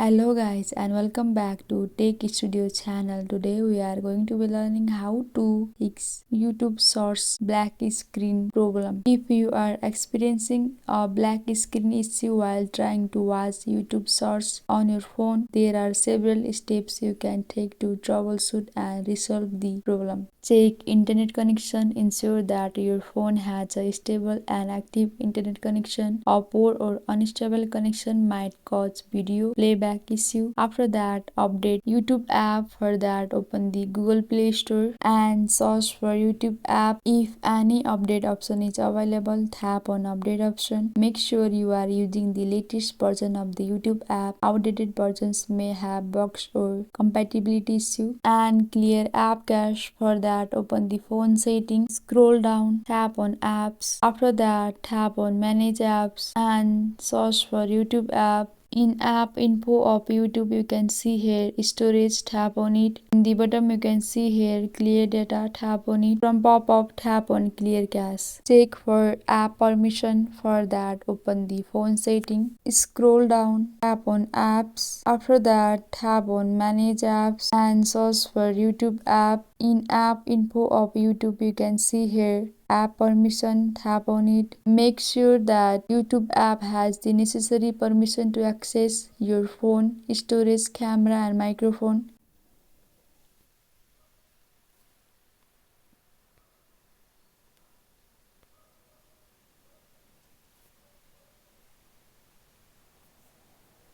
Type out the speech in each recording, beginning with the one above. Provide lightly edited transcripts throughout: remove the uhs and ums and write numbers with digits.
Hello guys and welcome back to Tech Studio channel. Today we are going to be learning how to fix YouTube Shorts black screen problem. If you are experiencing a black screen issue while trying to watch YouTube Shorts on your phone, there are several steps you can take to troubleshoot and resolve the problem. Check internet connection. Ensure that your phone has a stable and active internet connection. A poor or unstable connection might cause video playback issue. After that, update YouTube app. For that, open the Google Play Store and search for YouTube app. If any update option is available, tap on update option. Make sure you are using the latest version of the YouTube app. Outdated versions may have bugs or compatibility issue. And clear app cache. For that, open the phone settings, scroll down, tap on apps. After that, tap on manage apps and search for YouTube app. In app info of YouTube, you can see here storage, tap on it. In the bottom, you can see here clear data, tap on it. From pop-up, tap on clear cache. Check for app permission. For that, open the phone setting, scroll down, tap on apps. After that, tap on manage apps and search for YouTube app. In app info of YouTube, you can see here app permission, tap on it. Make sure that YouTube app has the necessary permission to access your phone, storage, camera and microphone.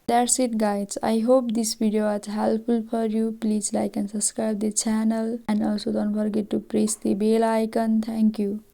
That's it guys. I hope this video was helpful for you. Please like and subscribe the channel and also don't forget to press the bell icon. Thank you.